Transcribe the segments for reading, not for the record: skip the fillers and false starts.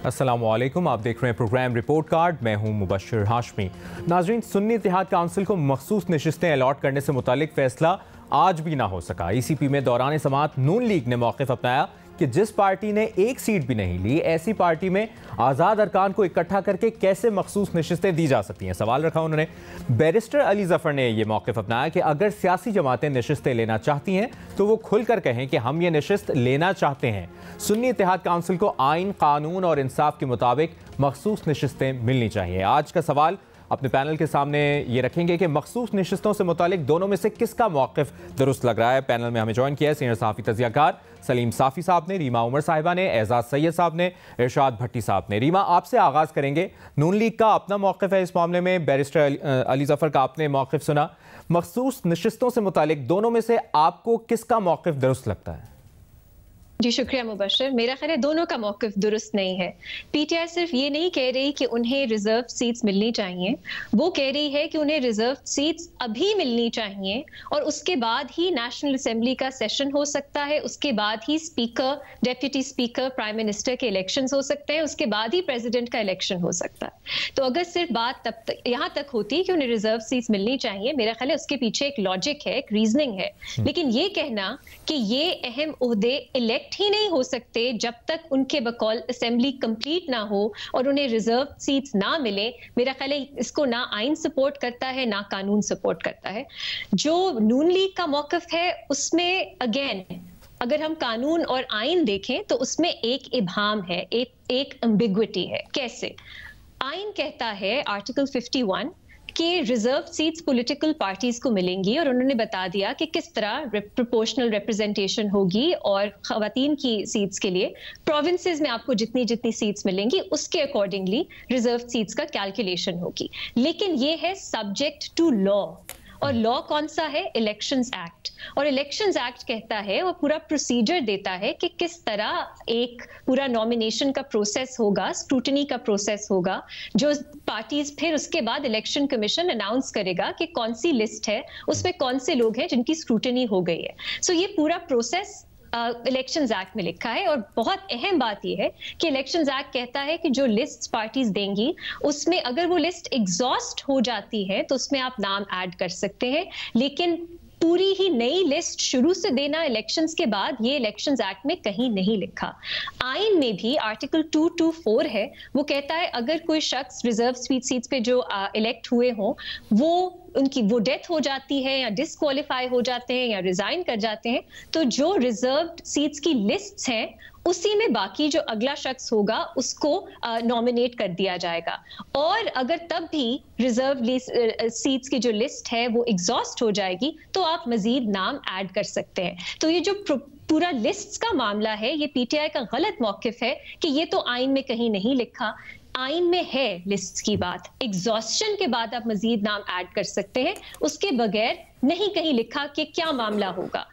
अस्सलामुअलैकुम, आप देख रहे हैं प्रोग्राम रिपोर्ट कार्ड। मैं हूं मुबश्शिर हाशमी। नाजरीन, सुन्नी इत्तेहाद काउंसिल को मखसूस नशिस्तें अलॉट करने से मुतालिक फैसला आज भी ना हो सका। ECP में दौरान समाअत नून लीग ने मौक़िफ़ अपनाया कि जिस पार्टी ने एक सीट भी नहीं ली, ऐसी पार्टी में आज़ाद अरकान को इकट्ठा करके कैसे मखसूस नशिस्तें दी जा सकती हैं। सवाल रखा उन्होंने। बैरिस्टर अली ज़फ़र ने यह मौक़िफ़ अपनाया कि अगर सियासी जमातें नशिस्तें लेना चाहती हैं तो वो खुलकर कहें कि हम ये नशिस्त लेना चाहते हैं। सुन्नी इत्तेहाद काउंसिल को आइन, कानून और इंसाफ के मुताबिक मखसूस नशिस्तें मिलनी चाहिए। आज का सवाल अपने पैनल के सामने ये रखेंगे कि मखसूस नशिस्तों से मुतालिक दोनों में से किसका मौक़िफ़ दुरुस्त लग रहा है। पैनल में हमें ज्वाइन किया है सीनियर सहाफ़ी तज़कियाकार सलीम साफ़ी साहब ने, रीमा उमर साहिबा ने, एजाज सैयद साहब ने, इरशाद भट्टी साहब ने। रीमा, आपसे आगाज़ करेंगे। नून लीग का अपना मौक़िफ़ है इस मामले में, बैरिस्टर अली ज़फ़र का आपने मौक़िफ़ सुना। मखसूस नशिस्तों से मुतालिक दोनों में से आपको किसका मौक़िफ़ दुरुस्त लगता है? जी शुक्रिया मुबश्शिर। मेरा ख्याल है दोनों का मौक़िफ़ दुरुस्त नहीं है। PTI सिर्फ ये नहीं कह रही कि उन्हें रिजर्व सीट्स मिलनी चाहिए, वो कह रही है कि उन्हें रिजर्व सीट्स अभी मिलनी चाहिए और उसके बाद ही नेशनल असेंबली का सेशन हो सकता है, उसके बाद ही speaker, deputy speaker, prime minister के इलेक्शंस हो सकते हैं, उसके बाद ही प्रेसिडेंट का इलेक्शन हो सकता है। तो अगर सिर्फ बात तब तक यहाँ तक होती कि उन्हें रिजर्व सीट्स मिलनी चाहिए, मेरा ख्याल है उसके पीछे एक लॉजिक है, एक रीजनिंग है। लेकिन ये कहना कि ये अहम ओहदे इलेक्ट ही नहीं हो सकते जब तक उनके बकौल असेंबली कंप्लीट ना हो और उन्हें रिजर्व सीट्स ना मिले, मेरा ख्याल है इसको ना आइन सपोर्ट करता है ना कानून सपोर्ट करता है। जो नून लीग का मौक़िफ़ है उसमें अगेन अगर हम कानून और आइन देखें तो उसमें एक इबाम है, एक एम्बिग्विटी है। कैसे? आइन कहता है आर्टिकल 51 कि रिजर्व सीट्स पॉलिटिकल पार्टीज को मिलेंगी और उन्होंने बता दिया कि किस तरह प्रोपोर्शनल रिप्रेजेंटेशन होगी और खवातीन की सीट्स के लिए प्रोविंसेस में आपको जितनी जितनी सीट्स मिलेंगी उसके अकॉर्डिंगली रिजर्व सीट्स का कैलकुलेशन होगी। लेकिन ये है सब्जेक्ट टू लॉ, और लॉ कौन सा है? Elections act. और इलेक्शंस एक्ट कहता है, वो पूरा प्रोसीजर देता है कि किस तरह एक पूरा नॉमिनेशन का प्रोसेस होगा, स्क्रूटनी का प्रोसेस होगा, जो पार्टीज फिर उसके बाद इलेक्शन कमीशन अनाउंस करेगा कि कौन सी लिस्ट है, उसमें कौन से लोग हैं जिनकी स्क्रूटनी हो गई है। सो ये पूरा प्रोसेस इलेक्शंस एक्ट में लिखा है। और बहुत अहम बात यह है कि इलेक्शंस एक्ट कहता है कि जो लिस्ट पार्टीज देंगी उसमें अगर वो लिस्ट एग्जॉस्ट हो जाती है तो उसमें आप नाम ऐड कर सकते हैं, लेकिन पूरी ही नई लिस्ट शुरू से देना इलेक्शंस के बाद, ये इलेक्शंस एक्ट में कहीं नहीं लिखा। आइन में भी आर्टिकल 224 है, वो कहता है अगर कोई शख्स रिजर्व सीट्स पे जो इलेक्ट हुए हों, वो डेथ हो जाती है या डिसक्वालीफाई हो जाते हैं या रिजाइन कर जाते हैं, तो जो रिजर्व सीट्स की लिस्ट्स हैं उसी में बाकी जो अगला शख्स होगा उसको नॉमिनेट कर दिया जाएगा। और अगर तब भी रिजर्व सीट्स की जो लिस्ट है वो एग्जॉस्ट हो जाएगी तो आप मजीद नाम ऐड कर सकते हैं। तो ये जो पूरा लिस्ट्स का मामला है, ये PTI का गलत मौक़िफ़ है कि ये तो आइन में कहीं नहीं लिखा। आइन में है लिस्ट की बात, एग्जॉस्शन के बाद आप मजीद नाम ऐड कर सकते हैं, उसके बगैर नहीं कहीं लिखा कि क्या मामला होगा।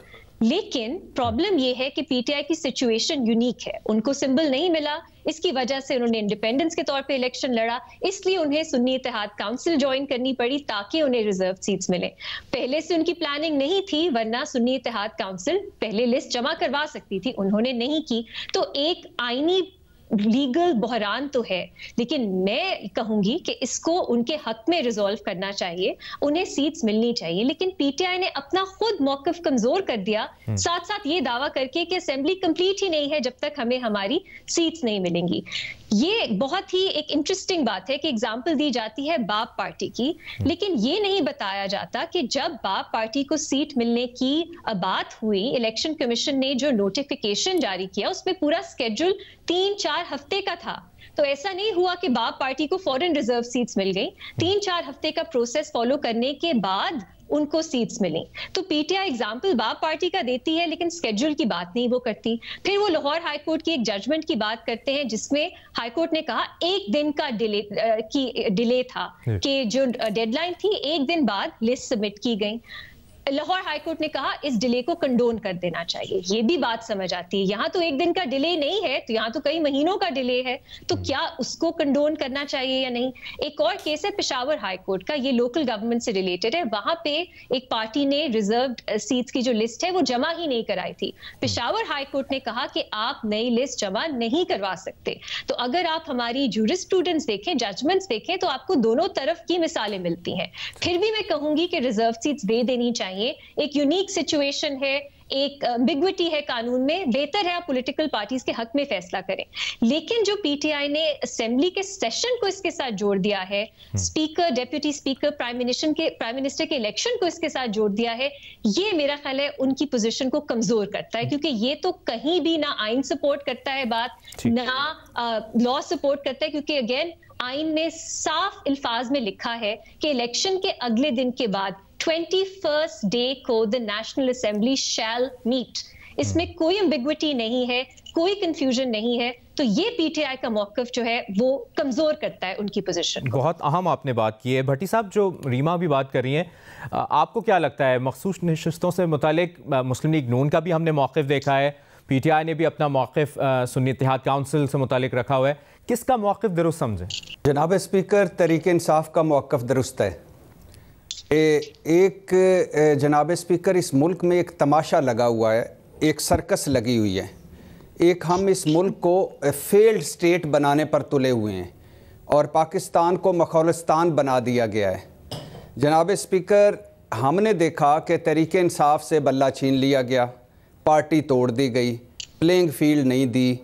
लेकिन प्रॉब्लम यह है कि PTI की सिचुएशन यूनिक है, उनको सिंबल नहीं मिला, इसकी वजह से उन्होंने इंडिपेंडेंस के तौर पे इलेक्शन लड़ा, इसलिए उन्हें सुन्नी इत्तेहाद काउंसिल ज्वाइन करनी पड़ी ताकि उन्हें रिजर्व सीट्स मिले। पहले से उनकी प्लानिंग नहीं थी, वरना सुन्नी इत्तेहाद काउंसिल पहले लिस्ट जमा करवा सकती थी, उन्होंने नहीं की। तो एक आईनी लीगल बहरान तो है, लेकिन मैं कहूंगी कि इसको उनके हक में रिजॉल्व करना चाहिए, उन्हें सीट्स मिलनी चाहिए। लेकिन PTI ने अपना खुद मौक़िफ़ कमजोर कर दिया, साथ साथ ये दावा करके कि असेंबली कंप्लीट ही नहीं है जब तक हमें हमारी सीट्स नहीं मिलेंगी। ये बहुत ही एक इंटरेस्टिंग बात है कि एग्जाम्पल दी जाती है बाप पार्टी की, लेकिन ये नहीं बताया जाता कि जब बाप पार्टी को सीट मिलने की बात हुई, इलेक्शन कमीशन ने जो नोटिफिकेशन जारी किया उसमें पूरा स्केड्यूल 3-4 हफ्ते का था। तो ऐसा नहीं हुआ कि बाप पार्टी को फौरन रिजर्व सीट्स मिल गई, 3-4 हफ्ते का प्रोसेस फॉलो करने के बाद उनको सीट्स मिली। तो PTI एग्जाम्पल बाप पार्टी का देती है लेकिन स्केड्यूल की बात नहीं वो करती। फिर वो लाहौर हाई कोर्ट की एक जजमेंट की बात करते हैं जिसमें हाई कोर्ट ने कहा 1 दिन का डिले था कि जो डेडलाइन थी 1 दिन बाद लिस्ट सबमिट की गई। लाहौर हाईकोर्ट ने कहा इस डिले को कंडोन कर देना चाहिए। ये भी बात समझ आती है, यहाँ तो एक दिन का डिले नहीं है, तो यहाँ तो कई महीनों का डिले है, तो क्या उसको कंडोन करना चाहिए या नहीं। एक और केस है पेशावर हाईकोर्ट का, ये लोकल गवर्नमेंट से रिलेटेड है। वहां पे एक पार्टी ने रिजर्व्ड सीट्स की जो लिस्ट है वो जमा ही नहीं कराई थी। पेशावर हाईकोर्ट ने कहा कि आप नई लिस्ट जमा नहीं करवा सकते। तो अगर आप हमारी जूरिस्प्रूडेंस देखें, जजमेंट्स देखें, तो आपको दोनों तरफ की मिसालें मिलती हैं। फिर भी मैं कहूंगी कि रिजर्व सीट्स दे देनी चाहिए। एक यूनिक सिचुएशन है, एक एम्बिग्विटी है कानून में, बेहतर है आप पॉलिटिकल पार्टीज के हक में फैसला करें। लेकिन जो पीटीआई ने असेंबली के सेशन को इसके साथ जोड़ दिया है, speaker, deputy speaker, prime minister के इलेक्शन को इसके साथ जोड़ दिया है, ये मेरा ख्याल है उनकी पोजीशन को कमजोर करता है, क्योंकि ये तो कहीं भी ना आइन सपोर्ट करता है बात, ना लॉ सपोर्ट करता है, क्योंकि अगेन आइन में साफ अल्फाज में लिखा है कि इलेक्शन के अगले दिन के बाद 21st डे को the national assembly shall meet. इसमें कोई एम्बिग्विटी नहीं है, कोई कंफ्यूजन नहीं है। तो ये पीटीआई का मौकफ जो है वो कमजोर करता है उनकी पोजीशन को। बहुत अहम आपने बात की है भट्टी साहब, जो रीमा भी बात कर रही हैं, आपको क्या लगता है मखसूस नशिस्तों से मुतालिक मुस्लिम लीग नून का भी हमने मौक़िफ़ देखा है, पीटीआई ने भी अपना मौक़िफ़ सुन्नी इत्तेहाद काउंसिल से मुतालिक रखा हुआ है, किसका मौक़िफ़ दुरुस्त समझें? जनाब स्पीकर, तहरीक इंसाफ का मौक़िफ़ दुरुस्त है। एक जनाब स्पीकर, इस मुल्क में एक तमाशा लगा हुआ है, एक सर्कस लगी हुई है। एक हम इस मुल्क को फेल्ड स्टेट बनाने पर तुले हुए हैं और पाकिस्तान को मखौलस्तान बना दिया गया है। जनाब स्पीकर, हमने देखा कि तहरीक इंसाफ से बल्ला छीन लिया गया, पार्टी तोड़ दी गई, प्लेइंग फील्ड नहीं दी।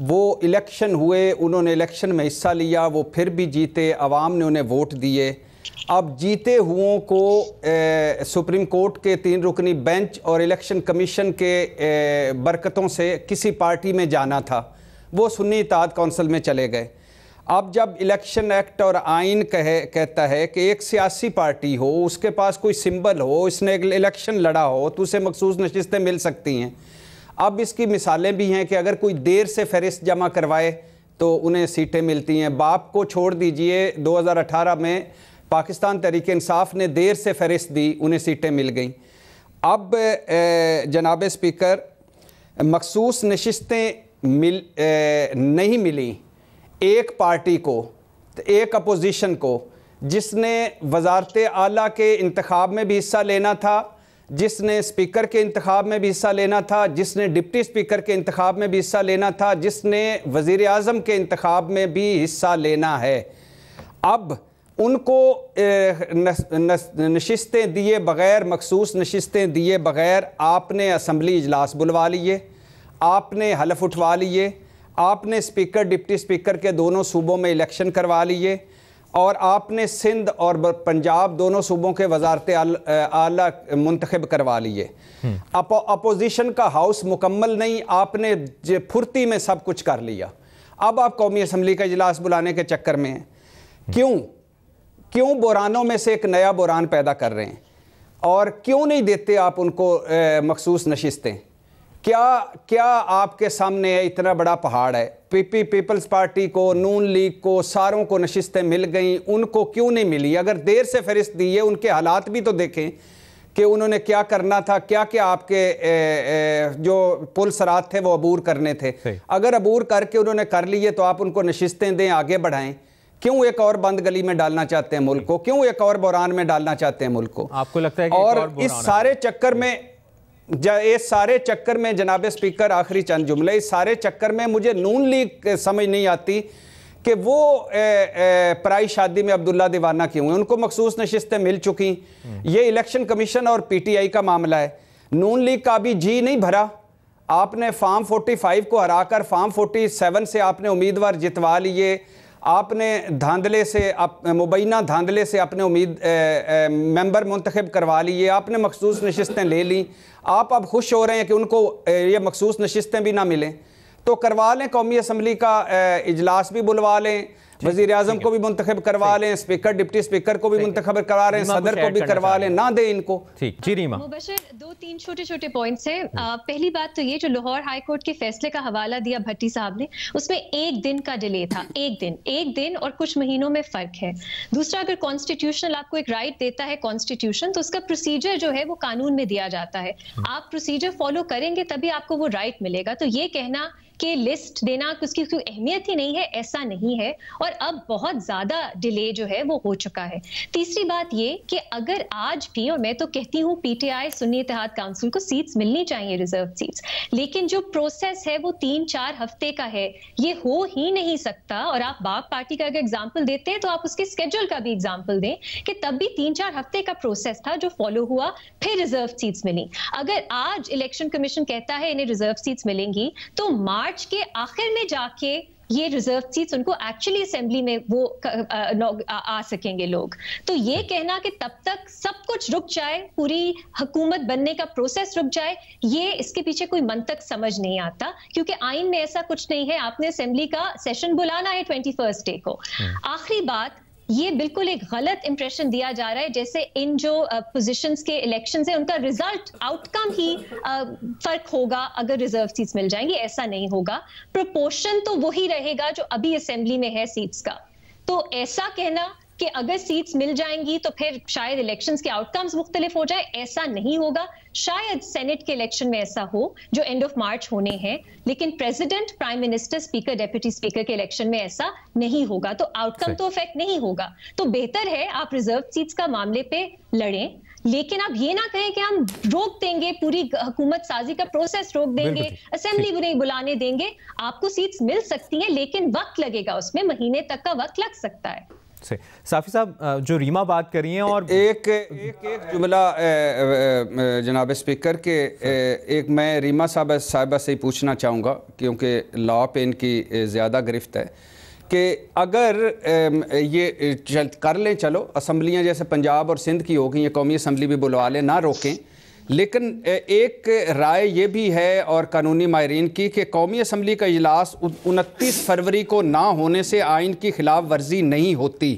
वो इलेक्शन हुए, उन्होंने इलेक्शन में हिस्सा लिया, वो फिर भी जीते, आवाम ने उन्हें वोट दिए। अब जीते हुओं को सुप्रीम कोर्ट के 3 रुकनी बेंच और इलेक्शन कमीशन के बरकतों से किसी पार्टी में जाना था, वो सुन्नी इत्तेहाद काउंसिल में चले गए। अब जब इलेक्शन एक्ट और आइन कहता है कि एक सियासी पार्टी हो, उसके पास कोई सिंबल हो, इसने इलेक्शन लड़ा हो, तो उसे मखसूस नशिस्तें मिल सकती हैं। अब इसकी मिसालें भी हैं कि अगर कोई देर से फहरिस्त जमा करवाए तो उन्हें सीटें मिलती हैं। बाप को छोड़ दीजिए, 2018 में पाकिस्तान तहरीक इंसाफ ने देर से फहरिस्त दी, उन्हें सीटें मिल गईं। अब जनाब स्पीकर, मखसूस नशिस्तें नहीं मिली एक पार्टी को, एक अपोजिशन को, जिसने वजारत आला के इंतखाब में भी हिस्सा लेना था, जिसने स्पीकर के इंतखाब में भी हिस्सा लेना था, जिसने डिप्टी स्पीकर के इंतखाब में भी हिस्सा लेना था, जिसने वज़ीर आज़म के इंतखाब में भी हिस्सा लेना है। अब उनको नशिस्तें दिए बग़ैर, मखसूस नशिस्तें दिए बग़ैर आपने असम्बली इजलास बुलवा लिए, आपने हलफ उठवा लिए, आपने स्पीकर डिप्टी स्पीकर के दोनों सूबों में इलेक्शन करवा लिए, और आपने सिंध और पंजाब दोनों सूबों के वजारत आला मुंतखब करवा लिए। अपोजिशन का हाउस मुकम्मल नहीं, आपने फुर्ती में सब कुछ कर लिया। अब आप कौमी असम्बली का इजलास बुलाने के चक्कर में हैं। क्यों बुरानों में से एक नया बुरान पैदा कर रहे हैं? और क्यों नहीं देते आप उनको मखसूस नशिस्तें? क्या आपके सामने इतना बड़ा पहाड़ है? पीपल्स पार्टी को, नून लीग को, सारों को नशिस्तें मिल गई, उनको क्यों नहीं मिली? अगर देर से फहरिस्त दी है, उनके हालात भी तो देखें कि उन्होंने क्या करना था, क्या क्या आपके जो पुल सरात थे वो अबूर करने थे। अगर अबूर करके उन्होंने कर लिए तो आप उनको नशिस्तें दें, आगे बढ़ाएं। क्यों एक और बंद गली में डालना चाहते हैं मुल्क को? क्यों एक और बुरान में डालना चाहते हैं मुल्क को? आपको लगता है कि और इस सारे चक्कर में जनाब स्पीकर, आखिरी चंद जुमले, इस सारे चक्कर में मुझे नून लीग समझ नहीं आती कि वो पराई शादी में अब्दुल्ला दीवाना क्यों है। उनको मखसूस नशिस्तें मिल चुकी। ये इलेक्शन कमीशन और पीटीआई का मामला है। नून लीग का भी जी नहीं भरा। आपने फार्म 45 को हराकर फार्म 47 से आपने उम्मीदवार जितवा लिए। आपने धांधले से, मुबैना धांधले से अपने मेंबर मुंतखब करवा लिए। आपने मखसूस नशिस्तें ले ली। आप अब खुश हो रहे हैं कि उनको ये मखसूस नशिस्तें भी ना मिलें, तो करवा लें, कौमी असम्बली का इजलास भी बुलवा लें, वजीर आजम को भी मुंतखब करवा लें, स्पीकर डिप्टी स्पीकर को भी मुंतखब करवा लें, सदर को भी करवा लें, ना दे इनको। ठीक जी रीमा। मुबशर 2-3 छोटे पॉइंट्स हैं। पहली बात तो ये जो लाहौर हाई कोर्ट के फैसले का हवाला दिया भट्टी साहब ने, उसमें एक दिन का डिले था, एक दिन और कुछ महीनों में फर्क है। दूसरा, अगर कॉन्स्टिट्यूशनल आपको एक राइट देता है कॉन्स्टिट्यूशन, तो उसका प्रोसीजर जो है वो कानून में दिया जाता है। आप प्रोसीजर फॉलो करेंगे तभी आपको वो राइट मिलेगा। तो ये कहना कि लिस्ट देना उसकी कोई अहमियत ही नहीं है, ऐसा नहीं है। और अब बहुत ज्यादा डिले जो है वो हो चुका है। तीसरी बात ये कि अगर आज भी, और मैं तो कहती हूँ पीटीआई सुन्नी इत्तेहाद काउंसिल को सीट्स मिलनी चाहिए, रिजर्व सीट्स, लेकिन जो प्रोसेस है वो 3-4 हफ्ते का है, ये हो ही नहीं सकता। और आप बाग पार्टी का अगर एग्जाम्पल देते हैं तो आप उसके स्केड्यूल का भी एग्जाम्पल दें कि तब भी 3-4 हफ्ते का प्रोसेस था जो फॉलो हुआ, फिर रिजर्व सीट्स मिली। अगर आज इलेक्शन कमीशन कहता है इन्हें रिजर्व सीट्स मिलेंगी, तो मार्च के आखिर में जाके ये रिजर्व सीट्स उनको एक्चुअली असेंबली में वो आ सकेंगे लोग। तो ये कहना कि तब तक सब कुछ रुक जाए, पूरी हुकूमत बनने का प्रोसेस रुक जाए, ये इसके पीछे कोई मंतक समझ नहीं आता, क्योंकि आइन में ऐसा कुछ नहीं है। आपने असेंबली का सेशन बुलाना है 21 डे को। आखिरी बात, ये बिल्कुल एक गलत इंप्रेशन दिया जा रहा है जैसे इन जो पोजीशंस के इलेक्शंस है उनका रिजल्ट आउटकम ही फर्क होगा अगर रिजर्व सीट्स मिल जाएंगी। ऐसा नहीं होगा। प्रोपोर्शन तो वही रहेगा जो अभी असेंबली में है सीट्स का। तो ऐसा कहना कि अगर सीट्स मिल जाएंगी तो फिर शायद इलेक्शंस के आउटकम्स मुख्तलिफ हो जाए, ऐसा नहीं होगा। शायद सेनेट के इलेक्शन में ऐसा हो जो एंड ऑफ मार्च होने हैं, लेकिन president, prime minister, speaker, deputy speaker के इलेक्शन में ऐसा नहीं होगा। तो आउटकम तो इफेक्ट नहीं होगा। तो बेहतर है आप रिजर्व सीट्स का मामले पे लड़ें, लेकिन आप ये ना कहें कि हम रोक देंगे, पूरी हुकूमत साजी का प्रोसेस रोक देंगे, असेंबली नहीं बुलाने देंगे। आपको सीट्स मिल सकती हैं, लेकिन वक्त लगेगा, उसमें महीने तक का वक्त लग सकता है। साफी साहब, जो रीमा बात कर रही हैं, और एक जुमला जनाब स्पीकर के, एक मैं रीमा साहिबा से ही पूछना चाहूँगा क्योंकि लॉ पे इनकी ज़्यादा गिरफ्त है कि अगर ये कर लें, चलो असम्बलियाँ जैसे पंजाब और सिंध की होगी, ये कौमी असम्बली भी बुलवा लें, ना रोकें, लेकिन एक राय ये भी है और कानूनी माहिरीन की कि कौमी असम्बली का इजलास 29 फरवरी को ना होने से आइन की खिलाफ वर्जी नहीं होती,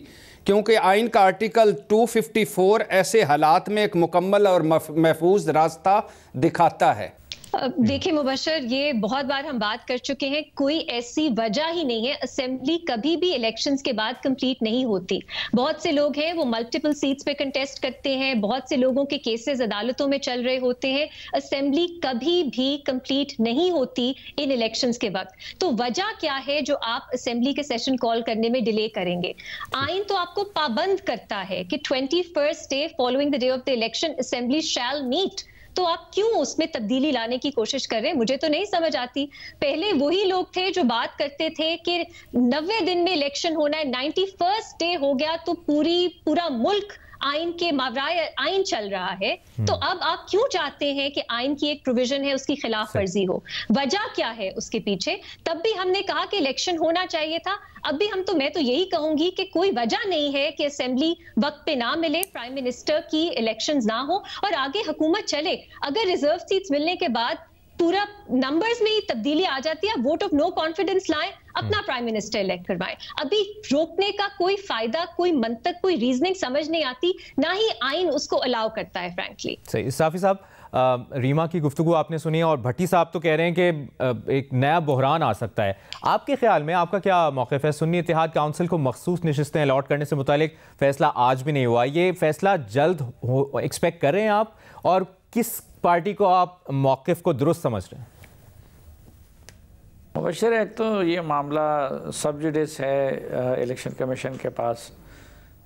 क्योंकि आइन का आर्टिकल 254 ऐसे हालात में एक मुकम्मल और महफूज रास्ता दिखाता है। देखिए मुबशर, ये बहुत बार हम बात कर चुके हैं, कोई ऐसी वजह ही नहीं है। असेंबली कभी भी इलेक्शंस के बाद कंप्लीट नहीं होती। बहुत से लोग हैं वो मल्टीपल सीट्स पे कंटेस्ट करते हैं, बहुत से लोगों के केसेस अदालतों में चल रहे होते हैं। असेंबली कभी भी कंप्लीट नहीं होती इन इलेक्शंस के वक्त। तो वजह क्या है जो आप असेंबली के सेशन कॉल करने में डिले करेंगे? आइन तो आपको पाबंद करता है कि 21st day following the day of the election assembly shall meet. तो आप क्यों उसमें तब्दीली लाने की कोशिश कर रहे हैं? मुझे तो नहीं समझ आती। पहले वही लोग थे जो बात करते थे कि 90 दिन में इलेक्शन होना है, 91st डे हो गया तो पूरा मुल्क आइन के मावराए आइन चल रहा है। तो अब आप क्यों चाहते हैं कि आइन की एक प्रोविजन है उसकी खिलाफ वर्जी हो? वजह क्या है उसके पीछे? तब भी हमने कहा कि इलेक्शन होना चाहिए था। अब भी मैं तो यही कहूंगी कि कोई वजह नहीं है कि असेंबली वक्त पे ना मिले, प्राइम मिनिस्टर की इलेक्शंस ना हो और आगे हुकूमत चले। अगर रिजर्व सीट्स मिलने के बाद पूरा नंबर्स में ही तब्दीली आ जाती है, वोट ऑफ नो कॉन्फिडेंस लाएं, अपना प्राइम मिनिस्टर इलेक्ट करवाएं। अभी रोकने का कोई फायदा, कोई मंतक, कोई रीजनिंग समझ नहीं आती, ना ही आइन उसको अलाउ करता है फ्रैंकली। सही। साफी साहब, रीमा की गुफ्तगू आपने सुनी और भट्टी साहब तो कह रहे हैं कि एक नया बहरान आ सकता है। आपके ख्याल में आपका क्या मौक़िफ़ है? सुन्नी इत्तेहाद काउंसिल को मखसूस नशिस्तें अलॉट करने से मुतालिक फैसला आज भी नहीं हुआ, ये फैसला जल्द एक्सपेक्ट कर रहे हैं आप, और किस पार्टी को आप मौक़िफ़ को दुरुस्त समझ रहे हैं? मुबशर, एक तो ये मामला सब जुडिस है इलेक्शन कमीशन के पास,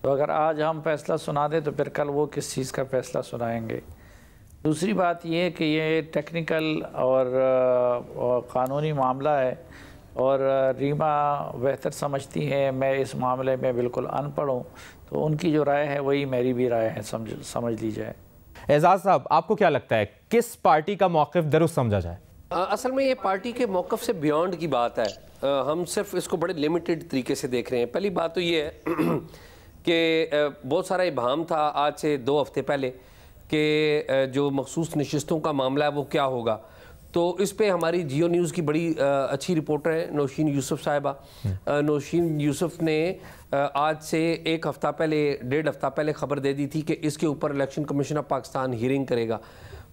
तो अगर आज हम फैसला सुना दें तो फिर कल वो किस चीज़ का फैसला सुनाएंगे। दूसरी बात ये कि ये टेक्निकल और क़ानूनी मामला है और रीमा बेहतर समझती हैं, मैं इस मामले में बिल्कुल अनपढ़ हूँ, तो उनकी जो राय है वही मेरी भी राय है, समझ ली जाए। एजाज साहब, आपको क्या लगता है किस पार्टी का मौक़िफ़ दुरुस्त समझा जाए? असल में ये पार्टी के मौक़िफ़ से बियॉन्ड की बात है। हम सिर्फ इसको बड़े लिमिटेड तरीके से देख रहे हैं। पहली बात तो ये है कि बहुत सारा इबाहम था आज से 2 हफ्ते पहले कि जो मखसूस नशिस्तों का मामला है वो क्या होगा। तो इस पे हमारी जियो न्यूज़ की बड़ी अच्छी रिपोर्टर है नौशीन यूसुफ साहिबा। नौशीन यूसुफ ने आज से एक हफ़्ता पहले, 1.5 हफ्ता पहले खबर दे दी थी कि इसके ऊपर election commission of Pakistan hearing करेगा।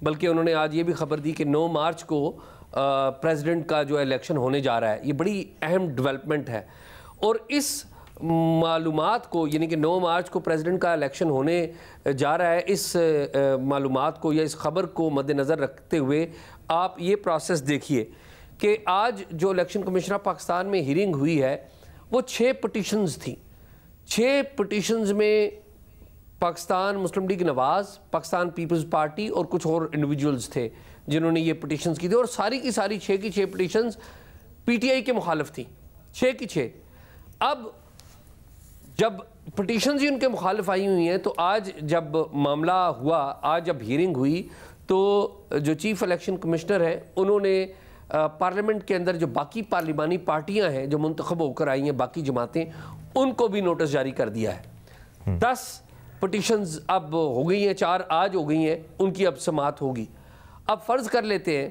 बल्कि उन्होंने आज ये भी खबर दी कि 9 मार्च को प्रेसिडेंट का जो इलेक्शन होने जा रहा है। ये बड़ी अहम डेवलपमेंट है और इस मालूमात को, यानी कि 9 मार्च को प्रेसिडेंट का इलेक्शन होने जा रहा है, इस मालूमात को या इस खबर को मद्देनज़र रखते हुए आप ये प्रोसेस देखिए कि आज जो इलेक्शन कमीशन ऑफ पाकिस्तान में हियरिंग हुई है वो 6 पिटिशंस थी। 6 पिटिशंस में पाकिस्तान मुस्लिम लीग नवाज़, पाकिस्तान पीपल्स पार्टी और कुछ और इंडिविजुअल्स थे जिन्होंने ये पिटिशंस की थी और सारी की सारी 6 की 6 पिटिशंस पीटीआई के मुखालिफ थी, 6 की 6। अब जब पिटिशंस ही उनके मुखालिफ आई हुई हैं तो आज जब मामला हुआ, आज जब हियरिंग हुई तो जो चीफ इलेक्शन कमिश्नर है उन्होंने पार्लियामेंट के अंदर जो बाकी पार्लिमानी पार्टियां हैं जो मुंतखब होकर आई हैं, बाकी जमातें, उनको भी नोटिस जारी कर दिया है। 10 पिटिशंस अब हो गई हैं, 4 आज हो गई हैं, उनकी अब समाअत होगी। अब फ़र्ज़ कर लेते हैं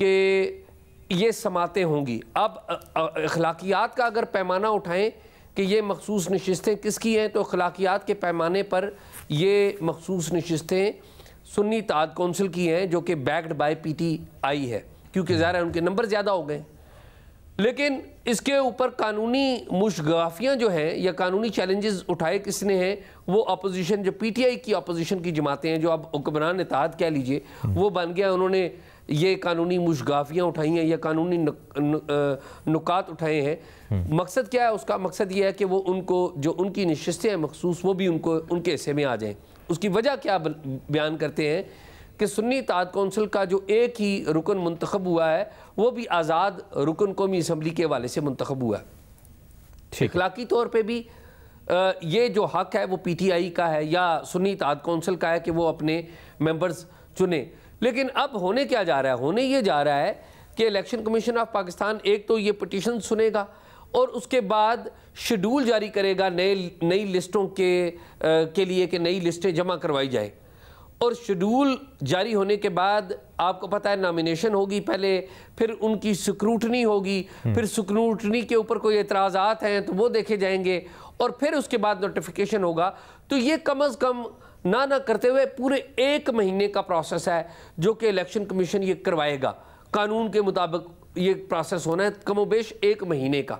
कि ये समातें होंगी। अब अखलाकियात का अगर पैमाना उठाएं कि ये मखसूस नशिस्तें किसकी हैं, तो अखलाकियात के पैमाने पर ये मखसूस नशिस्तें सुन्नी इत्तेहाद कौंसिल की हैं जो कि बैक्ड बाय पीटीआई है, क्योंकि ज़ाहिर है उनके नंबर ज़्यादा हो गए। लेकिन इसके ऊपर कानूनी मुशगाफियाँ जो हैं या कानूनी चैलेंजेस उठाए किसने हैं, वो अपोजिशन, जो पीटीआई की अपोजिशन की जमातें हैं, जो अब हुक्मरान इत्तेहाद कह लीजिए, वो बन गया। उन्होंने ये कानूनी मुशगाफियाँ उठाई हैं या कानूनी नुकात उठाए हैं। मकसद क्या है उसका? मकसद ये है कि वो उनको जो उनकी नशिस्तें हैं मखसूस, वो भी उनको उनके हिस्से में आ जाएँ। उसकी वजह क्या बयान करते हैं कि सुन्नी इत्तेहाद कौंसिल का जो एक ही रुकन मुंतखब हुआ है वो भी आज़ाद रुकन कौमी असम्बली के हवाले से मुंतखब हुआ है। इखलाकी तौर पे भी ये जो हक है वो पीटीआई का है या सुन्नी इत्तेहाद कौंसिल का है कि वो अपने मेंबर्स चुने। लेकिन अब होने क्या जा रहा है? होने ये जा रहा है कि इलेक्शन कमीशन ऑफ पाकिस्तान एक तो ये पिटीशन सुनेगा और उसके बाद शेड्यूल जारी करेगा नई लिस्टों के लिए कि नई लिस्टें जमा करवाई जाए। और शेड्यूल जारी होने के बाद आपको पता है नॉमिनेशन होगी पहले, फिर उनकी स्क्रूटनी होगी, फिर स्क्रूटनी के ऊपर कोई एतराज़ात हैं तो वो देखे जाएंगे और फिर उसके बाद नोटिफिकेशन होगा। तो ये कम अज़ कम ना करते हुए पूरे 1 महीने का प्रोसेस है जो कि इलेक्शन कमीशन ये करवाएगा। कानून के मुताबिक ये प्रोसेस होना है कमोबेश 1 महीने का।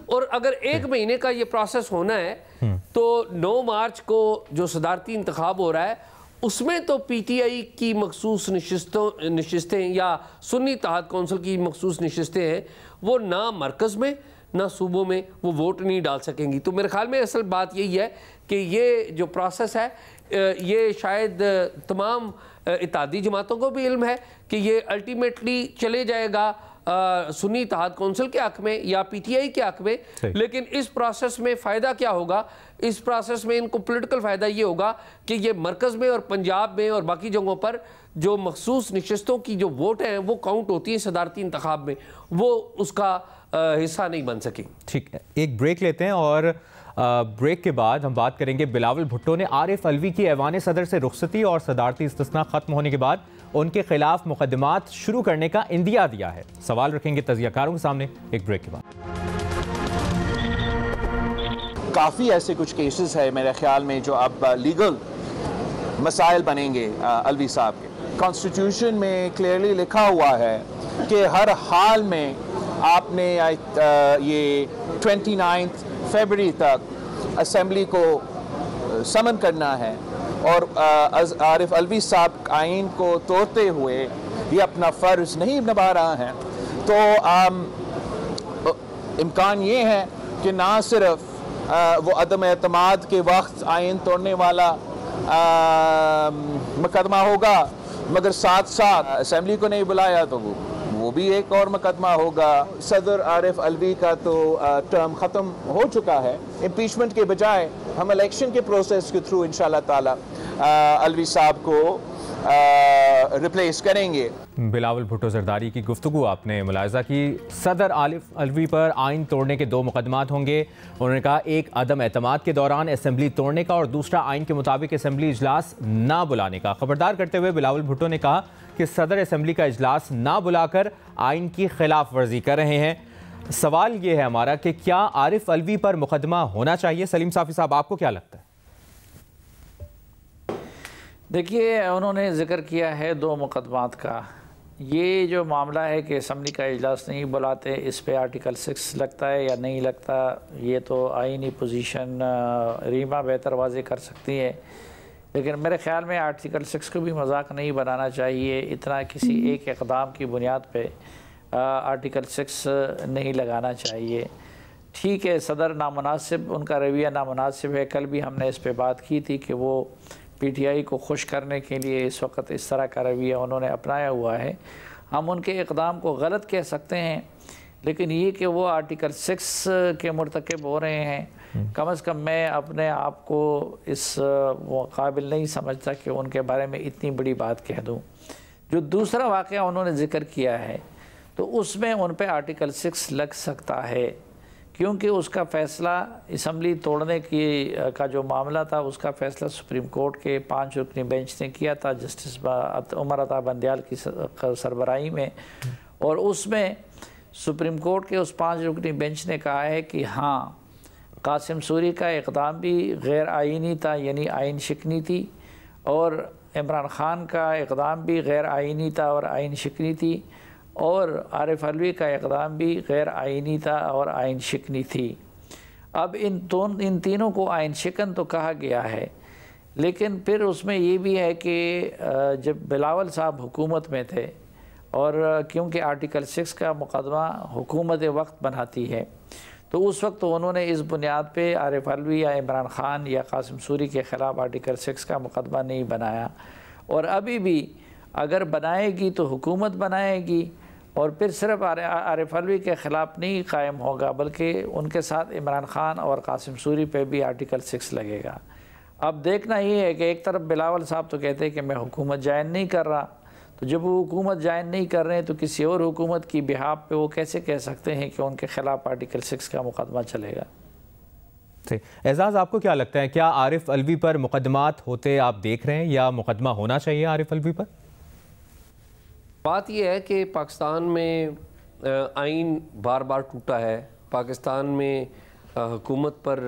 और अगर 1 महीने का ये प्रोसेस होना है तो 9 मार्च को जो सदारती इंतखाब हो रहा है उसमें तो पीटीआई की मखसूस नशिस्तें या सुन्नी इत्तेहाद कौंसिल की मखसूस नशिस्तें हैं, वो ना मरकज़ में ना सूबों में वो वोट नहीं डाल सकेंगी। तो मेरे ख्याल में असल बात यही है कि ये जो प्रोसेस है ये शायद तमाम इत्तेहादी जमातों को भी इल्म है कि ये अल्टीमेटली चले जाएगा सुन्नी इत्तेहाद कौंसिल के हक में या पीटीआई के हक में। लेकिन इस प्रोसेस में फ़ायदा क्या होगा? इस प्रोसेस में इनको पॉलिटिकल फ़ायदा ये होगा कि ये मरकज़ में और पंजाब में और बाकी जगहों पर जो मखसूस नशिस्तों की जो वोट हैं वो काउंट होती हैं सदारती इंतखाब में, वो उसका हिस्सा नहीं बन सके। ठीक है, एक ब्रेक लेते हैं और ब्रेक के बाद हम बात करेंगे। बिलावल भुट्टो ने आरिफ अलवी की ऐवान सदर से रुखसती और सदारती इस्तिस्ना खत्म होने के बाद उनके खिलाफ मुकदमात शुरू करने का इंदिया दिया है। सवाल रखेंगे तजियाकारों के सामने एक ब्रेक के बाद। काफ़ी ऐसे कुछ केसेस है मेरे ख्याल में जो अब लीगल मसाइल बनेंगे अलवी साहब के। कॉन्स्टिट्यूशन में क्लियरली लिखा हुआ है कि हर हाल में आपने ये 29 फरवरी तक असेंबली को समन करना है और आरिफ अलवी साहब आइन को तोड़ते हुए ये अपना फ़र्ज़ नहीं निभा रहा है। तो इम्कान ये है कि ना सिर्फ वो अदम एतमाद के वक्त आइन तोड़ने वाला मुकदमा होगा, मगर साथ साथ असेंबली को नहीं बुलाया तो वो भी एक और मुकदमा होगा। सदर आरिफ अलवी का तो टर्म ख़त्म हो चुका है। इम्पीचमेंट के बजाय हम इलेक्शन के प्रोसेस के थ्रू इंशाल्लाह ताला अलवी साहब को रिप्लेस करेंगे। बिलावल भुट्टो जरदारी की गुफ्तगू आपने मुलाहिजा की। सदर आरिफ अलवी पर आइन तोड़ने के 2 मुकदमात होंगे। उन्होंने कहा, एक अदम एतमाद के दौरान असेंबली तोड़ने का और दूसरा आइन के मुताबिक असेंबली इजलास ना बुलाने का। खबरदार करते हुए बिलावल भुट्टो ने कहा कि सदर असेंबली का इजलास ना बुलाकर आइन की खिलाफ वर्जी कर रहे हैं। सवाल ये है हमारा कि क्या आरिफ अलवी पर मुकदमा होना चाहिए? सलीम साफ़ी साहब, आपको क्या लगता है? देखिए, उन्होंने जिक्र किया है 2 मुकदमात का। ये जो मामला है कि असम्बली का इजलास नहीं बुलाते, इस पे आर्टिकल 6 लगता है या नहीं लगता, ये तो आईनी पोजीशन रीमा बेहतर वाज़े कर सकती है। लेकिन मेरे ख़्याल में आर्टिकल 6 को भी मजाक नहीं बनाना चाहिए। इतना किसी एक इक़दाम की बुनियाद पे आर्टिकल 6 नहीं लगाना चाहिए। ठीक है, सदर नामुनासिब, उनका रवैया नामुनासिब है। कल भी हमने इस पर बात की थी कि वो पीटीआई को खुश करने के लिए इस वक्त इस तरह का रवैया उन्होंने अपनाया हुआ है। हम उनके इक़दाम को गलत कह सकते हैं, लेकिन ये कि वो आर्टिकल 6 के मुर्तकिब हो रहे हैं, कम अज़ कम मैं अपने आप को इस काबिल नहीं समझता कि उनके बारे में इतनी बड़ी बात कह दूँ। जो दूसरा वाक़या उन्होंने ज़िक्र किया है तो उसमें उन पर आर्टिकल 6 लग सकता है, क्योंकि उसका फ़ैसला असम्बली तोड़ने की का जो मामला था, उसका फ़ैसला सुप्रीम कोर्ट के 5 रुकनी बेंच ने किया था, जस्टिस उमर अता बंदयाल की सरबराही में। और उसमें सुप्रीम कोर्ट के उस 5 रुकनी बेंच ने कहा है कि हाँ, कासिम सूरी का इक़दाम भी गैर आइनी था, यानी आइन शिकनी थी, और इमरान ख़ान का इक़दाम भी गैर आइनी था और आइन शिकनी थी, और आरिफ अलवी का इक़दाम भी गैर आइनी था और आइन शिकनी थी। अब इन तीनों को आइन शिकन तो कहा गया है, लेकिन फिर उसमें ये भी है कि जब बिलावल साहब हुकूमत में थे, और क्योंकि आर्टिकल 6 का मुकदमा हुकूमत वक्त बनाती है, तो उस वक्त तो उन्होंने इस बुनियाद पे आरिफ अलवी या इमरान ख़ान या कासिम सूरी के ख़िलाफ़ आर्टिकल 6 का मुकदमा नहीं बनाया। और अभी भी अगर बनाएगी तो हुकूमत बनाएगी, और फिर सिर्फ आरिफ अलवी के ख़िलाफ़ नहीं कायम होगा, बल्कि उनके साथ इमरान ख़ान और कासिम सूरी पे भी आर्टिकल 6 लगेगा। अब देखना ये है कि एक तरफ बिलावल साहब तो कहते हैं कि मैं हुकूमत ज्वाइन नहीं कर रहा, तो जब वो हुकूमत ज्वाइन नहीं कर रहे हैं तो किसी और हुकूमत की बिहाफ पे वो कैसे कह सकते हैं कि उनके ख़िलाफ़ आर्टिकल 6 का मुकदमा चलेगा? एजाज़, आपको क्या लगता है, क्या आरिफ अलवी पर मुकदमात होते आप देख रहे हैं या मुकदमा होना चाहिए आरिफ अलवी पर? बात यह है कि पाकिस्तान में आइन बार बार टूटा है। पाकिस्तान में हुकूमत पर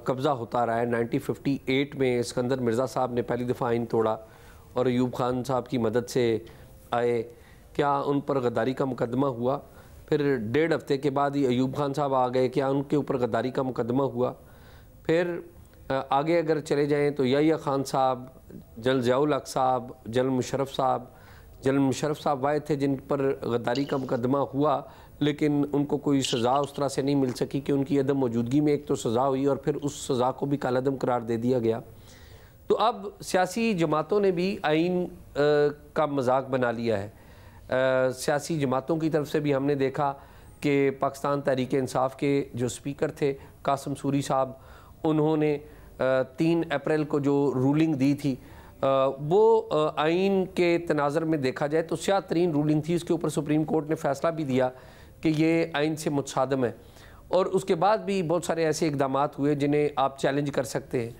कब्ज़ा होता रहा है। 1958 में सिकंदर मिर्ज़ा साहब ने पहली दफ़ा आइन तोड़ा और अयूब खान साहब की मदद से आए। क्या उन पर गद्दारी का मुकदमा हुआ? फिर 1.5 हफ्ते के बाद ही अयूब खान साहब आ गए, क्या उनके ऊपर गद्दारी का मुकदमा हुआ? फिर आगे अगर चले जाएँ तो याहिया खान साहब, जनरल ज़ियाउल हक साहब, जनरल मुशर्रफ साहब वाए थे जिन पर गद्दारी का मुकदमा हुआ, लेकिन उनको कोई सज़ा उस तरह से नहीं मिल सकी कि उनकी अदम मौजूदगी में एक तो सज़ा हुई और फिर उस सज़ा को भी कालादम करार दे दिया गया। तो अब सियासी जमातों ने भी आइन का मजाक बना लिया है। सियासी जमातों की तरफ से भी हमने देखा कि पाकिस्तान तहरीक इंसाफ के जो स्पीकर थे कासिम सूरी साहब, उन्होंने 3 अप्रैल को जो रूलिंग दी थी वो आइन के तनाज़र में देखा जाए तो स्याह तरीन रूलिंग थी। इसके ऊपर सुप्रीम कोर्ट ने फ़ैसला भी दिया कि ये आइन से मुतसादम है, और उसके बाद भी बहुत सारे ऐसे इक़दाम हुए जिन्हें आप चैलेंज कर सकते हैं।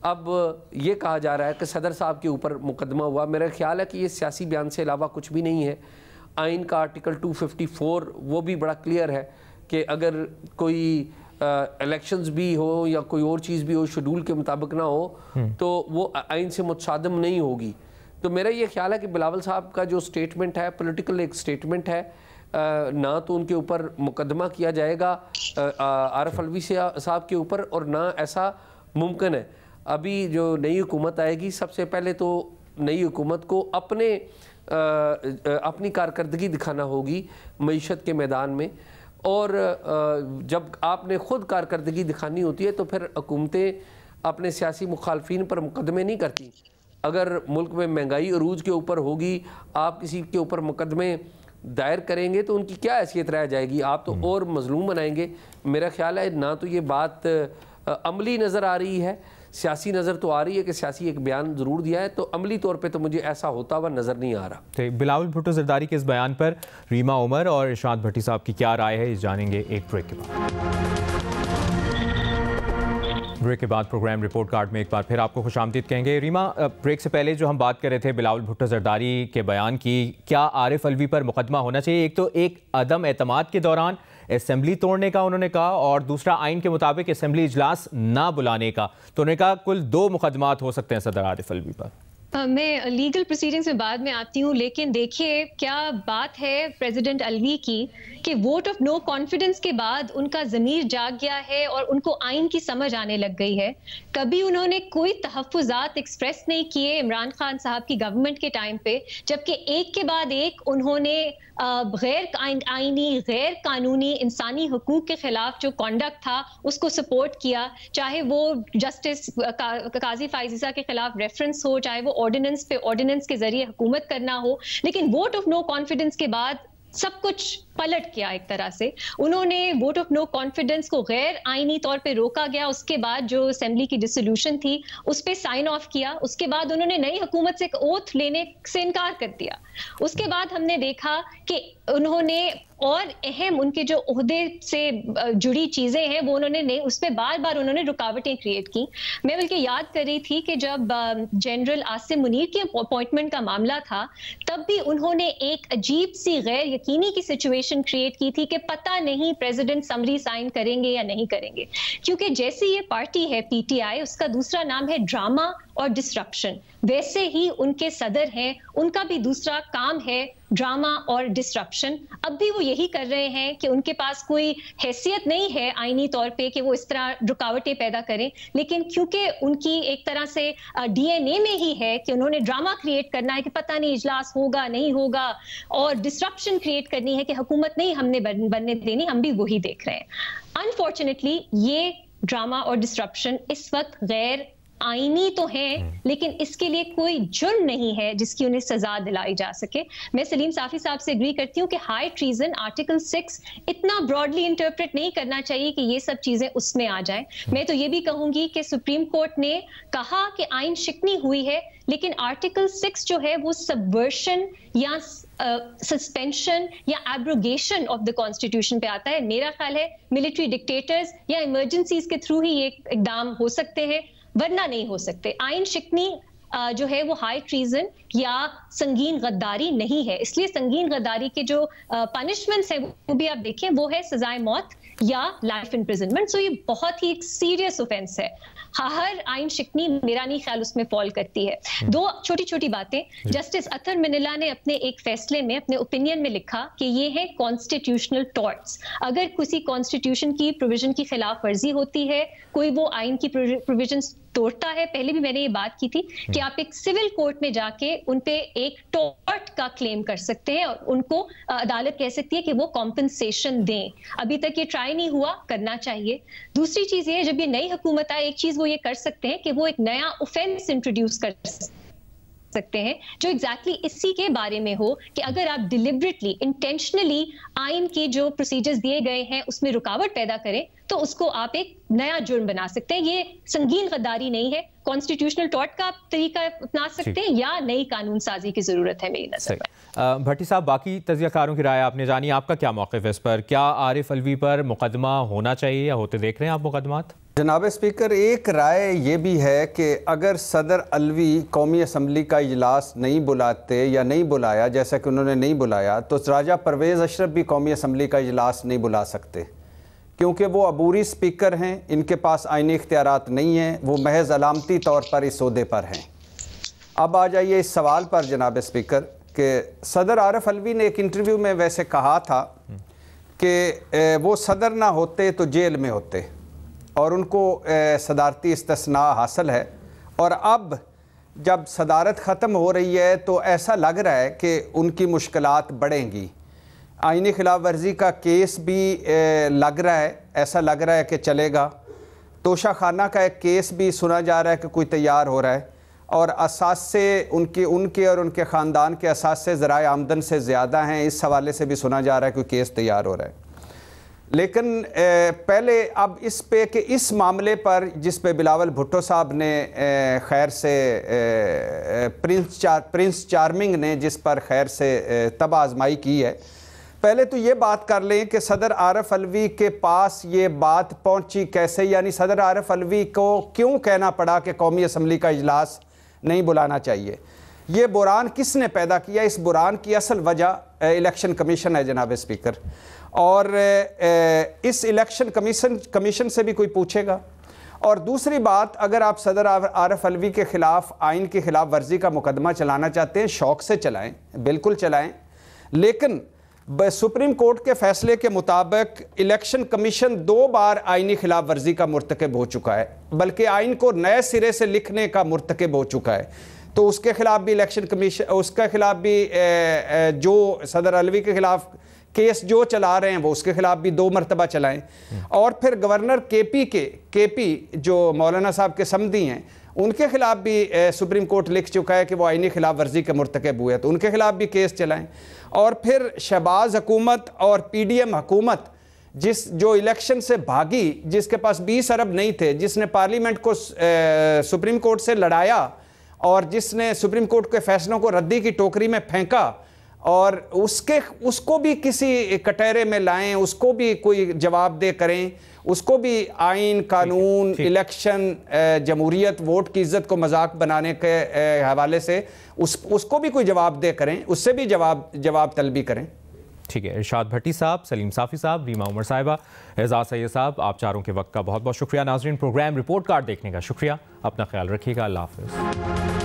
अब ये कहा जा रहा है कि सदर साहब के ऊपर मुकदमा हुआ। मेरा ख्याल है कि ये सियासी बयान से अलावा कुछ भी नहीं है। आइन का आर्टिकल 254 वो भी बड़ा क्लियर है कि अगर कोई इलेक्शंस भी हो या कोई और चीज़ भी हो, शेड्यूल के मुताबिक ना हो, तो वो आइन से मुतसादम नहीं होगी। तो मेरा ये ख्याल है कि बिलावल साहब का जो स्टेटमेंट है पॉलिटिकल एक स्टेटमेंट है, ना तो उनके ऊपर मुकदमा किया जाएगा आरिफ अलवी साहब के ऊपर, और ना ऐसा मुमकिन है। अभी जो नई हुकूमत आएगी, सबसे पहले तो नई हुकूमत को अपनी कारकर्दगी दिखाना होगी मईशत के मैदान में, और जब आपने ख़ुद कारकर्दगी दिखानी होती है तो फिर हुकूमतें अपने सियासी मुखालफिन पर मुकदमे नहीं करती। अगर मुल्क में महंगाई अरूज के ऊपर होगी, आप किसी के ऊपर मुकदमे दायर करेंगे तो उनकी क्या हैसियत रह जाएगी? आप तो और मजलूम बनाएंगे। मेरा ख्याल है ना तो ये बात अमली नज़र आ रही है, सियासी नज़र तो आ रही है कि सियासी एक बयान ज़रूर दिया है, तो अमली तौर पे तो मुझे ऐसा होता हुआ नज़र नहीं आ रहा। तो बिलावल भुट्टो जरदारी के इस बयान पर रीमा उमर और इरशाद भट्टी साहब की क्या राय है, इस जानेंगे एक ब्रेक के बाद। ब्रेक के बाद प्रोग्राम रिपोर्ट कार्ड में एक बार फिर आपको खुशामदीद कहेंगे। रीमा, ब्रेक से पहले जो हम बात कर रहे थे बिलावल भुट्टो जरदारी के बयान की, क्या आरिफ अलवी पर मुकदमा होना चाहिए? एक तो एक अदम एतमाद के दौरान असेंबली तोड़ने का उन्होंने कहा, और दूसरा आइन के मुताबिक असेंबली इजलास ना बुलाने का। तो उन्होंने कहा कुल 2 मुकदमात हो सकते हैं सदर आरिफ अलवी पर। मैं लीगल प्रोसीडिंग्स में बाद में आती हूँ, लेकिन देखिए क्या बात है प्रेसिडेंट अलवी की कि वोट ऑफ नो कॉन्फिडेंस के बाद उनका ज़मीर जाग गया है और उनको आइन की समझ आने लग गई है। कभी उन्होंने कोई तहफ़्फ़ुज़ात एक्सप्रेस नहीं किए इमरान खान साहब की गवर्नमेंट के टाइम पे, जबकि एक के बाद एक उन्होंने गैर आइनी, गैर कानूनी इंसानी हुकूक के खिलाफ जो कॉन्डक्ट था उसको सपोर्ट किया, चाहे वो जस्टिस काजी फाइज़ा के खिलाफ रेफरेंस हो, चाहे वो ऑर्डिनेंस पे ऑर्डिनेंस के जरिए हुकूमत करना हो। लेकिन वोट ऑफ नो कॉन्फिडेंस के बाद सब कुछ पलट गया एक तरह से। उन्होंने वोट ऑफ नो कॉन्फिडेंस को गैर आईनी तौर पे रोका गया, उसके बाद जो असेंबली की डिसोल्यूशन थी उस पे साइन ऑफ किया, उसके बाद उन्होंने नई हुकूमत से ओथ लेने से इनकार कर दिया। उसके बाद हमने देखा कि उन्होंने और अहम उनके जो ओहदे से जुड़ी चीजें हैं वो उन्होंने नहीं, उस पर बार बार उन्होंने रुकावटें क्रिएट की। मैं बल्कि याद कर रही थी कि जब जनरल आसिम मुनीर के अपॉइंटमेंट का मामला था तब भी उन्होंने एक अजीब सी गैर यकीनी की सिचुएशन क्रिएट की थी कि पता नहीं प्रेसिडेंट समरी साइन करेंगे या नहीं करेंगे, क्योंकि जैसे ये पार्टी है पीटीआई, उसका दूसरा नाम है ड्रामा और डिस्ट्रप्शन, वैसे ही उनके सदर हैं, उनका भी दूसरा काम है ड्रामा और डिस्ट्रप्शन। अब भी वो यही कर रहे हैं कि उनके पास कोई हैसियत नहीं है आईनी तौर पे कि वो इस तरह रुकावटें पैदा करें, लेकिन क्योंकि उनकी एक तरह से डीएनए में ही है कि उन्होंने ड्रामा क्रिएट करना है कि पता नहीं इजलास होगा नहीं होगा, और डिस्ट्रप्शन क्रिएट करनी है कि हुकूमत नहीं हमने बनने देनी, हम भी वही देख रहे हैं। अनफॉर्चुनेटली ये ड्रामा और डिस्ट्रप्शन इस वक्त गैर आईनी तो है, लेकिन इसके लिए कोई जुर्म नहीं है जिसकी उन्हें सजा दिलाई जा सके। मैं सलीम साफी साहब से एग्री करती हूँ कि हाई ट्रीजन आर्टिकल 6 इतना ब्रॉडली इंटरप्रेट नहीं करना चाहिए कि ये सब चीजें उसमें आ जाएं। मैं तो ये भी कहूंगी कि सुप्रीम कोर्ट ने कहा कि आइन शिकनी हुई है, लेकिन आर्टिकल 6 जो है वो सबवर्शन या सस्पेंशन या एब्रोगेशन ऑफ द कॉन्स्टिट्यूशन पे आता है। मेरा ख्याल है मिलिट्री डिक्टेटर्स या इमरजेंसीज के थ्रू ही ये इकदाम हो सकते हैं, वरना नहीं हो सकते। आइन शिकनी जो है वो हाई ट्रीजन या संगीन गद्दारी नहीं है, इसलिए संगीन गद्दारी के जो पनिशमेंट्स है वो भी आप देखें, वो है सजाए मौत या लाइफ इम्प्रिजनमेंट। सो ये बहुत ही एक सीरियस ऑफेंस है। हर आइन शिकनी मेरा नहीं ख्याल उसमें फॉल करती है। दो छोटी छोटी बातें, जस्टिस अतर मिनिला ने अपने एक फैसले में, अपने ओपिनियन में लिखा कि ये है कॉन्स्टिट्यूशनल टॉर्ट्स। अगर किसी कॉन्स्टिट्यूशन की प्रोविजन की खिलाफ वर्जी होती है, कोई वो आइन की प्रोविजन तोड़ता है, पहले भी मैंने ये बात की थी कि आप एक सिविल कोर्ट में जाके उन पे एक टॉर्ट का क्लेम कर सकते हैं और उनको अदालत कह सकती है कि वो कॉम्पनसेशन दें। अभी तक ये ट्राई नहीं हुआ, करना चाहिए। दूसरी चीज ये, जब ये नई हुकूमत आए, एक चीज वो ये कर सकते हैं कि वो एक नया ऑफेंस इंट्रोड्यूस कर सकते हैं जो एग्जैक्टली इसी के बारे में हो कि अगर आप डिलिबरेटली इंटेंशनली आइन के जो प्रोसीजर्स दिए गए हैं उसमें रुकावट पैदा करें तो उसको आप एक नया जुर्म बना सकते हैं। ये संगीन गद्दारी नहीं है, कॉन्स्टिट्यूशनल टॉर्ट का आप तरीका अपना सकते हैं या नई कानून साजी की जरूरत है मेरी नजर में। भट्टी साहब, बाकी तजियाकारों की राय आपने जानी, आपका क्या मौक़िफ़ है इस पर? क्या आरिफ अलवी पर मुकदमा होना चाहिए या होते देख रहे हैं आप मुकदमात? जनाब स्पीकर, एक राय ये भी है कि अगर सदर अलवी कौमी असम्बली का इजलास नहीं बुलाते या नहीं बुलाया, जैसा कि उन्होंने नहीं बुलाया, तो राजा परवेज़ अशरफ भी कौमी असम्बली का इजलास नहीं बुला सकते, क्योंकि वो अबूरी स्पीकर हैं, इनके पास आईनी इख्तियारात नहीं हैं, वो महज अलामती तौर पर इस ओहदे पर हैं। अब आ जाइए इस सवाल पर जनाब स्पीकर कि सदर आरिफ अलवी ने एक इंटरव्यू में वैसे कहा था कि वो सदर ना होते तो जेल में होते और उनको सदारती इस्तिस्ना हासिल है, और अब जब सदारत ख़त्म हो रही है तो ऐसा लग रहा है कि उनकी मुश्किलात बढ़ेंगी। आईनी खिलाफ वर्जी का केस भी लग रहा है, ऐसा लग रहा है कि चलेगा। तोशा खाना का एक केस भी सुना जा रहा है कि कोई तैयार हो रहा है, और असासे उनके और उनके ख़ानदान के असासे ज़राए आमदन से ज़्यादा हैं, इस हवाले से भी सुना जा रहा है कि केस तैयार हो रहा है। लेकिन पहले अब इस पे कि इस मामले पर जिस पे बिलावल भुट्टो साहब ने खैर से प्रिंस चार्मिंग ने जिस पर खैर से तब आजमाई की है, पहले तो ये बात कर लें कि सदर आरिफ अलवी के पास ये बात पहुंची कैसे, यानी सदर आरिफ अलवी को क्यों कहना पड़ा कि कौमी असम्बली का इजलास नहीं बुलाना चाहिए। ये बुरान किसने पैदा किया? इस बुरान की असल वजह इलेक्शन कमीशन है जनाब स्पीकर, और इस इलेक्शन कमीशन से भी कोई पूछेगा। और दूसरी बात, अगर आप सदर आरिफ अलवी के ख़िलाफ़ आइन की खिलाफ वर्जी का मुकदमा चलाना चाहते हैं, शौक़ से चलाएं, बिल्कुल चलाएं, लेकिन सुप्रीम कोर्ट के फैसले के मुताबिक इलेक्शन कमीशन 2 बार आइनी खिलाफ वर्जी का मुर्तकब हो चुका है, बल्कि आइन को नए सिरे से लिखने का मुर्तकब हो चुका है। तो उसके खिलाफ भी इलेक्शन कमीशन, उसके खिलाफ भी जो सदर अलवी के खिलाफ केस जो चला रहे हैं वो उसके खिलाफ भी 2 मरतबा चलाएं। और फिर गवर्नर केपी जो मौलाना साहब के समधी हैं, उनके खिलाफ भी सुप्रीम कोर्ट लिख चुका है कि वो आइनी खिलाफ वर्जी के मुर्तकब हुए, तो उनके खिलाफ भी केस चलाएं। और फिर शहबाज हुकूमत और PDM हुकूमत जो इलेक्शन से भागी, जिसके पास 20 अरब नहीं थे, जिसने पार्लियामेंट को सुप्रीम कोर्ट से लड़ाया और जिसने सुप्रीम कोर्ट के फैसलों को रद्दी की टोकरी में फेंका, और उसको भी किसी कटहरे में लाएं, उसको भी कोई जवाबदेह करें, उसको भी आइन, कानून, इलेक्शन, जमहूरियत, वोट की इज्जत को मजाक बनाने के हवाले से उसको भी कोई जवाबदेह करें, उससे भी जवाब तलबी करें। ठीक है, इरशाद भट्टी साहब, सलीम साफ़ी साहब, रीमा उमर साहिबा, एजाज सैयद साहब, आप चारों के वक्त का बहुत बहुत शुक्रिया। नाजरीन, प्रोग्राम रिपोर्ट कार्ड देखने का शुक्रिया। अपना ख्याल रखिएगा। अल्लाह हाफ़िज़।